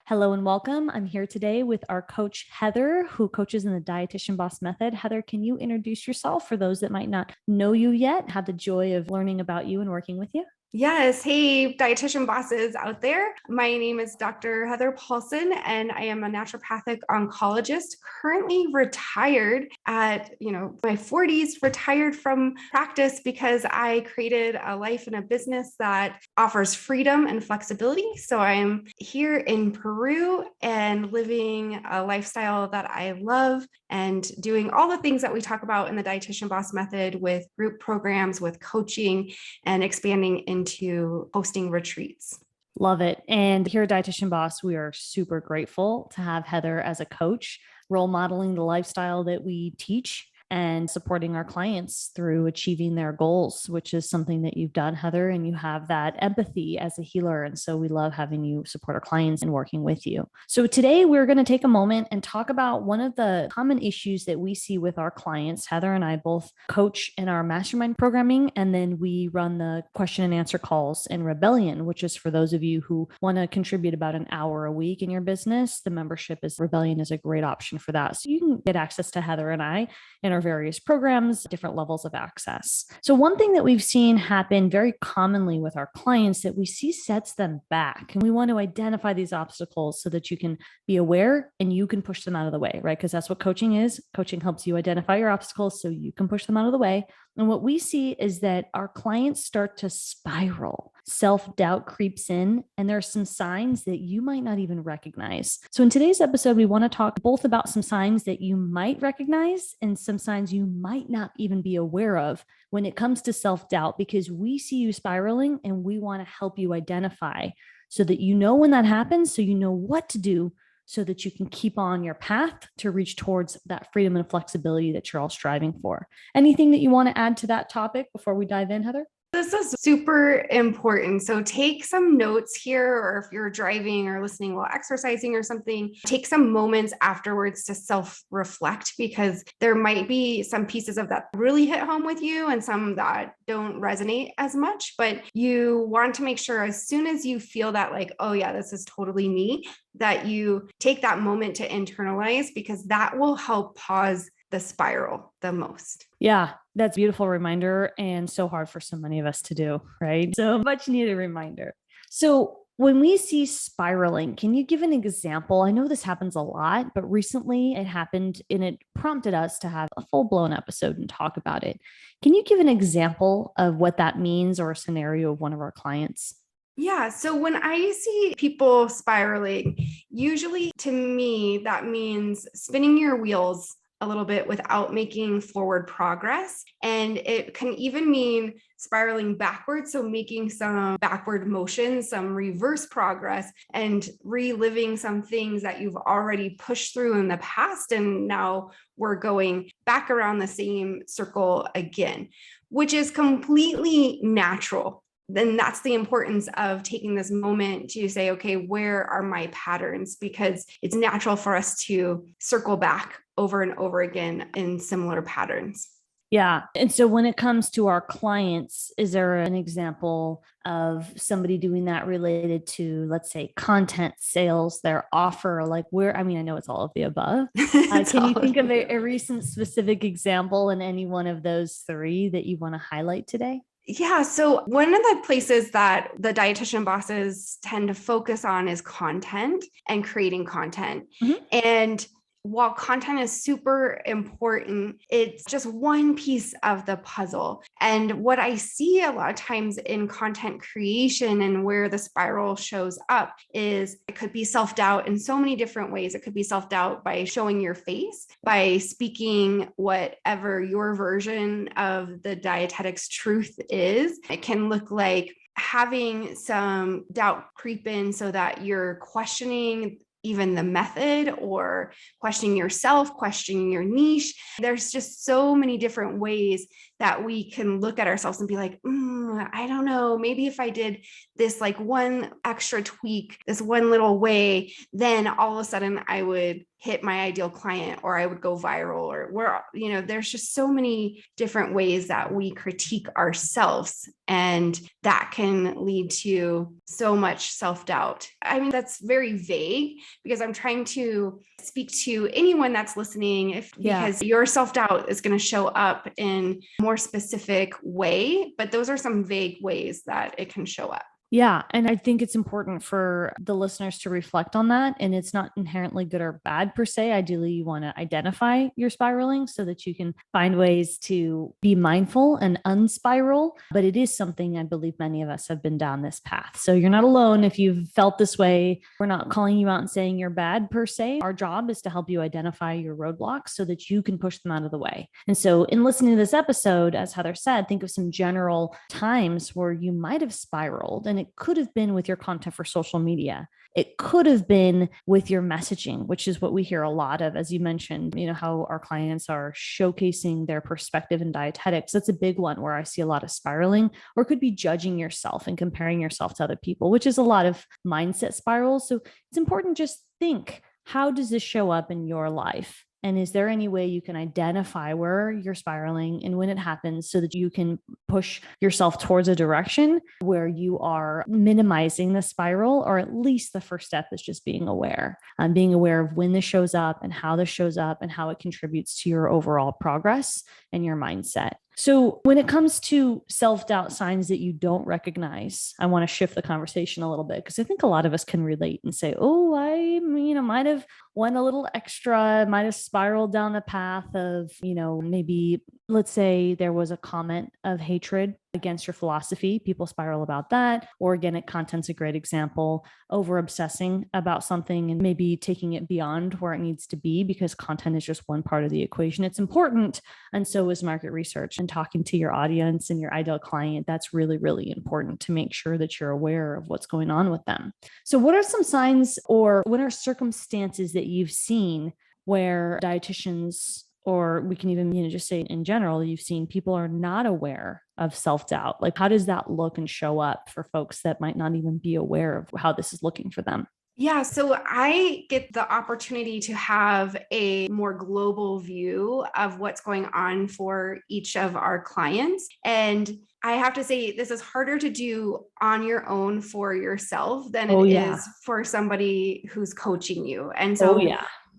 Hello and welcome. I'm here today with our coach, Heather, who coaches in the Dietitian Boss Method. Heather, can you introduce yourself for those that might not know you yet, have the joy of learning about you and working with you? Yes. Hey, dietitian bosses out there. My name is Dr. Heather Paulson, and I am a naturopathic oncologist, currently retired at, my 40s, retired from practice because I created a life and a business that offers freedom and flexibility. So I'm here in Peru and living a lifestyle that I love and doing all the things that we talk about in the Dietitian Boss Method with group programs, with coaching, and expanding into hosting retreats. Love it. And here at Dietitian Boss, we are super grateful to have Heather as a coach, role modeling the lifestyle that we teach and supporting our clients through achieving their goals, which is something that you've done, Heather, and you have that empathy as a healer. And so we love having you support our clients and working with you. So today we're going to take a moment and talk about one of the common issues that we see with our clients. Heather and I both coach in our mastermind programming, and then we run the question and answer calls in Rebellion, which is for those of you who want to contribute about an hour a week in your business. The membership is Rebellion is a great option for that. So you can get access to Heather and I in our various programs, different levels of access. So one thing that we've seen happen very commonly with our clients that we see sets them back. And we want to identify these obstacles so that you can be aware and you can push them out of the way, right? Because that's what coaching is. Coaching helps you identify your obstacles so you can push them out of the way. And what we see is that our clients start to spiral. Self-doubt creeps in, and there are some signs that you might not even recognize. So in today's episode, we want to talk both about some signs that you might recognize and some signs you might not even be aware of when it comes to self-doubt, because we see you spiraling and we want to help you identify so that you know when that happens, so you know what to do so that you can keep on your path to reach towards that freedom and flexibility that you're all striving for. Anything that you want to add to that topic before we dive in, Heather? This is super important. So take some notes here, or if you're driving or listening while exercising or something, take some moments afterwards to self-reflect, because there might be some pieces of that really hit home with you and some that don't resonate as much. But you want to make sure as soon as you feel that, like, oh yeah, this is totally me, that you take that moment to internalize, because that will help pause the spiral the most. Yeah, that's a beautiful reminder and so hard for so many of us to do, right? So much needed reminder. So when we see spiraling, can you give an example? I know this happens a lot, but recently it happened and it prompted us to have a full-blown episode and talk about it. Can you give an example of what that means or a scenario of one of our clients? Yeah. So when I see people spiraling, usually to me, that means spinning your wheels a little bit without making forward progress. And it can even mean spiraling backwards. So making some backward motions, some reverse progress, and reliving some things that you've already pushed through in the past. And now we're going back around the same circle again, which is completely natural. Then that's the importance of taking this moment to say, okay, where are my patterns? Because it's natural for us to circle back over and over again in similar patterns. Yeah. And so when it comes to our clients, is there an example of somebody doing that related to, let's say, content, sales, their offer, like where, I mean, I know it's all of the above. Can you think of a recent specific example in any one of those three that you want to highlight today? Yeah. So one of the places that the dietitian bosses tend to focus on is content and creating content. Mm-hmm. And while content is super important, it's just one piece of the puzzle. And what I see a lot of times in content creation and where the spiral shows up is it could be self-doubt in so many different ways. It could be self-doubt by showing your face, by speaking whatever your version of the dietetics truth is. It can look like having some doubt creep in so that you're questioning even the method, or questioning yourself, questioning your niche. There's just so many different ways that we can look at ourselves and be like, I don't know, maybe if I did this like one extra tweak, this one little way, then all of a sudden I would hit my ideal client, or I would go viral, or there's just so many different ways that we critique ourselves, and that can lead to so much self-doubt. I mean, that's very vague because I'm trying to speak to anyone that's listening, because your self-doubt is going to show up in a more specific way, but those are some vague ways that it can show up. Yeah. And I think it's important for the listeners to reflect on that. And it's not inherently good or bad per se. Ideally, you want to identify your spiraling so that you can find ways to be mindful and unspiral. But it is something I believe many of us have been down this path. So you're not alone if you've felt this way. We're not calling you out and saying you're bad per se. Our job is to help you identify your roadblocks so that you can push them out of the way. And so in listening to this episode, as Heather said, think of some general times where you might have spiraled. And it could have been with your content for social media. It could have been with your messaging, which is what we hear a lot of, as you mentioned, how our clients are showcasing their perspective in dietetics. That's a big one where I see a lot of spiraling, or it could be judging yourself and comparing yourself to other people, which is a lot of mindset spirals. So it's important to just think, how does this show up in your life? And is there any way you can identify where you're spiraling and when it happens so that you can push yourself towards a direction where you are minimizing the spiral, or at least the first step is just being aware of when this shows up and how this shows up and how it contributes to your overall progress and your mindset. So when it comes to self-doubt signs that you don't recognize, I want to shift the conversation a little bit, because I think a lot of us can relate and say, oh, I might have went a little extra, might have spiraled down the path of, maybe let's say there was a comment of hatred against your philosophy. People spiral about that. Organic content's a great example. Over obsessing about something and maybe taking it beyond where it needs to be, because content is just one part of the equation. It's important. And so is market research and talking to your audience and your ideal client. That's really, really important to make sure that you're aware of what's going on with them. So what are some signs, or what are circumstances that you've seen where dietitians, or we can even, just say in general, you've seen people are not aware of self-doubt? Like, how does that look and show up for folks that might not even be aware of how this is looking for them? Yeah, so I get the opportunity to have a more global view of what's going on for each of our clients. And I have to say, this is harder to do on your own for yourself than it is for somebody who's coaching you. And so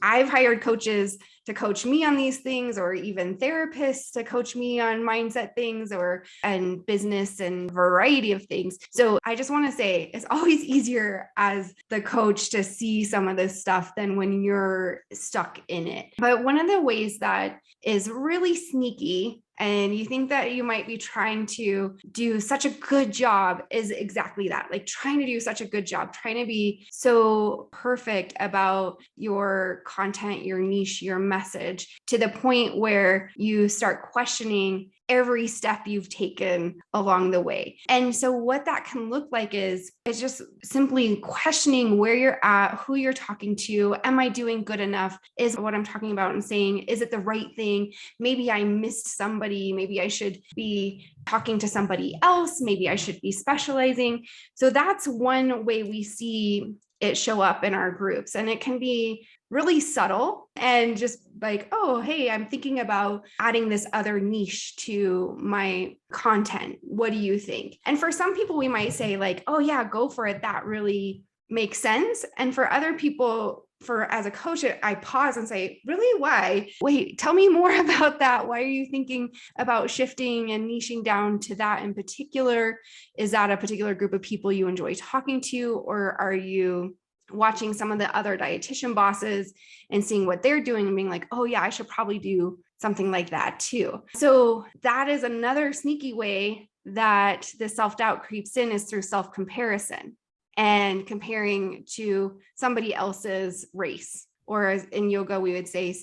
I've hired coaches to coach me on these things, or even therapists to coach me on mindset things, and business and variety of things. So I just want to say, it's always easier as the coach to see some of this stuff than when you're stuck in it. But one of the ways that is really sneaky, and you think that you might be trying to do such a good job, is exactly that. Like, trying to do such a good job, trying to be so perfect about your content, your niche, your message, to the point where you start questioning every step you've taken along the way. And so what that can look like is just simply questioning where you're at, who you're talking to. Am I doing good enough? Is what I'm talking about, and saying, is it the right thing? Maybe I missed somebody. Maybe I should be talking to somebody else. Maybe I should be specializing. So that's one way we see it show up in our groups. And it can be really subtle and just like, oh, hey, I'm thinking about adding this other niche to my content. What do you think? And for some people, we might say like, oh yeah, go for it. That really makes sense. And for other people, as a coach, I pause and say, really, why? Wait, tell me more about that. Why are you thinking about shifting and niching down to that in particular? Is that a particular group of people you enjoy talking to? Or are you watching some of the other dietitian bosses and seeing what they're doing and being like, oh yeah, I should probably do something like that too? So that is another sneaky way that the self-doubt creeps in, is through self-comparison and comparing to somebody else's race. Or as in yoga, we would say,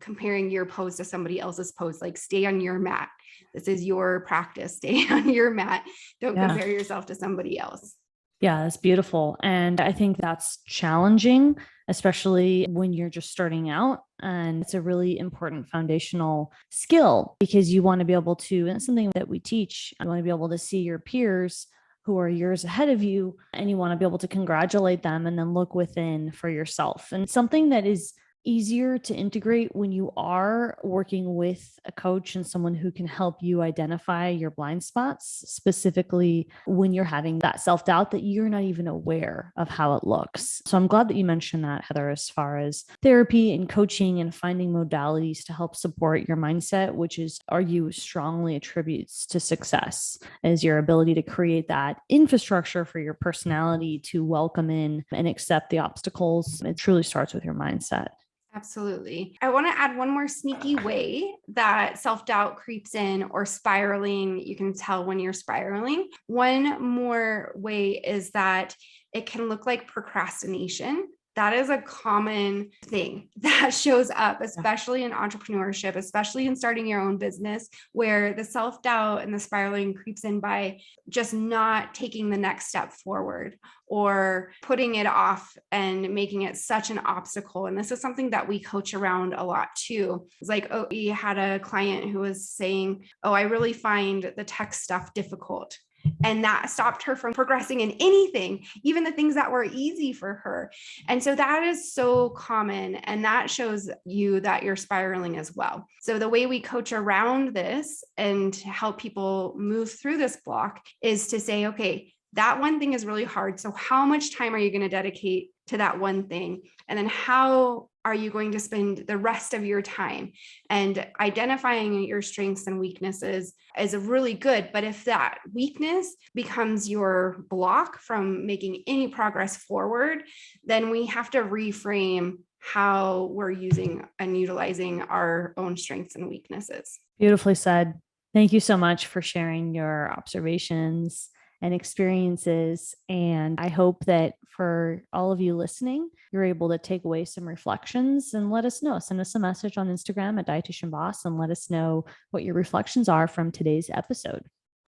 comparing your pose to somebody else's pose, like stay on your mat. This is your practice. Stay on your mat. Don't compare yourself to somebody else. Yeah, that's beautiful. And I think that's challenging, especially when you're just starting out. And it's a really important foundational skill, because you want to be able to, and it's something that we teach, you want to be able to see your peers who are years ahead of you, and you want to be able to congratulate them and then look within for yourself. And something that is easier to integrate when you are working with a coach and someone who can help you identify your blind spots, specifically when you're having that self-doubt that you're not even aware of how it looks. So I'm glad that you mentioned that, Heather, as far as therapy and coaching and finding modalities to help support your mindset, which is argue strongly attributes to success, is your ability to create that infrastructure for your personality to welcome in and accept the obstacles. It truly starts with your mindset. Absolutely. I want to add one more sneaky way that self-doubt creeps in or spiraling. You can tell when you're spiraling. One more way is that it can look like procrastination. That is a common thing that shows up, especially in entrepreneurship, especially in starting your own business, where the self-doubt and the spiraling creeps in by just not taking the next step forward or putting it off and making it such an obstacle. And this is something that we coach around a lot too. It's like, oh, we had a client who was saying, oh, I really find the tech stuff difficult. And that stopped her from progressing in anything, even the things that were easy for her. And so that is so common. And that shows you that you're spiraling as well. So the way we coach around this and help people move through this block is to say, okay, that one thing is really hard. So how much time are you going to dedicate to that one thing? And then how are you going to spend the rest of your time? And identifying your strengths and weaknesses is really good. But if that weakness becomes your block from making any progress forward, then we have to reframe how we're using and utilizing our own strengths and weaknesses. Beautifully said. Thank you so much for sharing your observations and experiences. And I hope that for all of you listening, you're able to take away some reflections and let us know. Send us a message on Instagram at Dietitian Boss and let us know what your reflections are from today's episode.